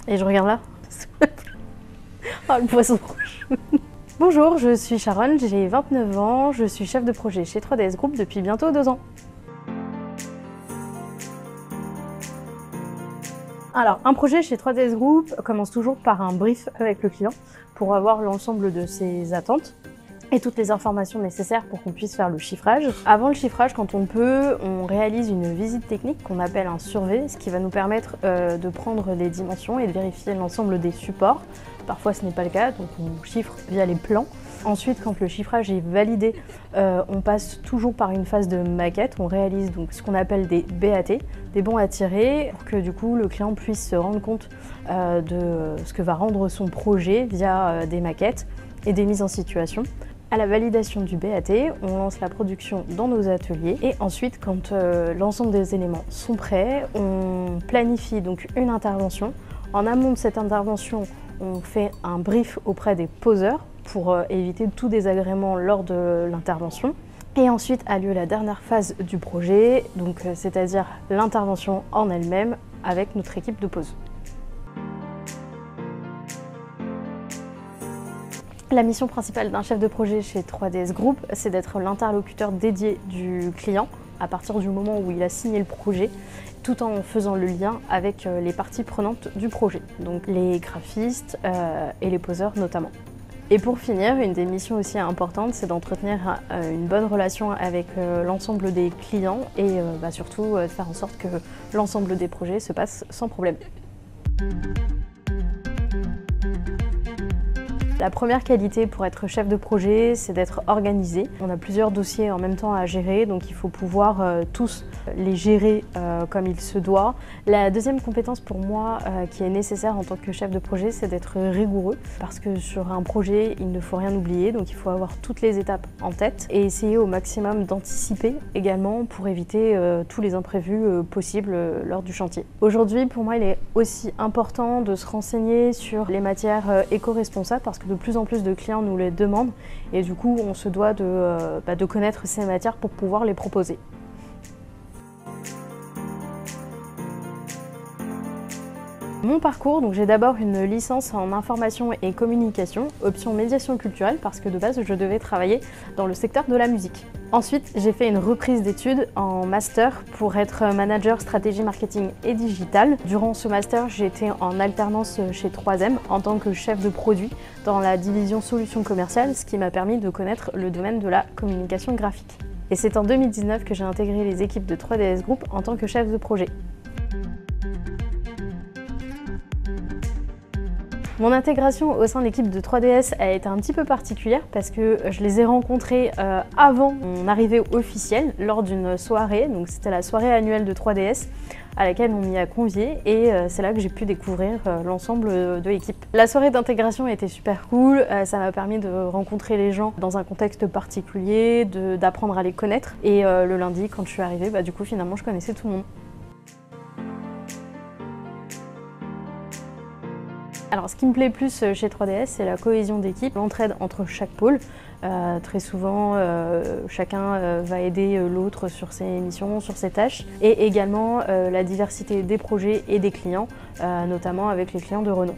Et je regarde là. Oh, le poisson rouge. Bonjour, je suis Sharon, j'ai 29 ans, je suis chef de projet chez 3DS Group depuis bientôt 2 ans. Alors, un projet chez 3DS Group commence toujours par un brief avec le client pour avoir l'ensemble de ses attentes et toutes les informations nécessaires pour qu'on puisse faire le chiffrage. Avant le chiffrage, quand on peut, on réalise une visite technique qu'on appelle un survey, ce qui va nous permettre de prendre les dimensions et de vérifier l'ensemble des supports. Parfois ce n'est pas le cas, donc on chiffre via les plans. Ensuite, quand le chiffrage est validé, on passe toujours par une phase de maquette. On réalise donc ce qu'on appelle des BAT, des bons à tirer, pour que du coup le client puisse se rendre compte de ce que va rendre son projet via des maquettes et des mises en situation. À la validation du BAT, on lance la production dans nos ateliers et ensuite, quand l'ensemble des éléments sont prêts, on planifie donc une intervention. En amont de cette intervention, on fait un brief auprès des poseurs pour éviter tout désagrément lors de l'intervention. Et ensuite a lieu la dernière phase du projet, donc c'est-à-dire l'intervention en elle-même avec notre équipe de pose. La mission principale d'un chef de projet chez 3DS Group, c'est d'être l'interlocuteur dédié du client à partir du moment où il a signé le projet, tout en faisant le lien avec les parties prenantes du projet, donc les graphistes et les poseurs notamment. Et pour finir, une des missions aussi importantes, c'est d'entretenir une bonne relation avec l'ensemble des clients et surtout de faire en sorte que l'ensemble des projets se passe sans problème. La première qualité pour être chef de projet, c'est d'être organisé. On a plusieurs dossiers en même temps à gérer, donc il faut pouvoir tous les gérer comme il se doit. La deuxième compétence pour moi qui est nécessaire en tant que chef de projet, c'est d'être rigoureux, parce que sur un projet, il ne faut rien oublier, donc il faut avoir toutes les étapes en tête et essayer au maximum d'anticiper également pour éviter tous les imprévus possibles lors du chantier. Aujourd'hui, pour moi, il est aussi important de se renseigner sur les matières éco-responsables, parce que de plus en plus de clients nous les demandent et du coup on se doit de connaître ces matières pour pouvoir les proposer. Mon parcours, donc j'ai d'abord une licence en information et communication, option médiation culturelle, parce que de base je devais travailler dans le secteur de la musique. Ensuite, j'ai fait une reprise d'études en master pour être manager stratégie marketing et digital. Durant ce master, j'ai été en alternance chez 3M en tant que chef de produit dans la division solutions commerciales, ce qui m'a permis de connaître le domaine de la communication graphique. Et c'est en 2019 que j'ai intégré les équipes de 3DS Group en tant que chef de projet. Mon intégration au sein de l'équipe de 3DS a été un petit peu particulière parce que je les ai rencontrés avant mon arrivée officielle lors d'une soirée, donc c'était la soirée annuelle de 3DS à laquelle on m'y a conviée et c'est là que j'ai pu découvrir l'ensemble de l'équipe. La soirée d'intégration était super cool, ça m'a permis de rencontrer les gens dans un contexte particulier, d'apprendre à les connaître et le lundi quand je suis arrivée, du coup finalement je connaissais tout le monde. Alors ce qui me plaît plus chez 3DS, c'est la cohésion d'équipe, l'entraide entre chaque pôle. Très souvent, chacun va aider l'autre sur ses missions, sur ses tâches. Et également la diversité des projets et des clients, notamment avec les clients de Renault.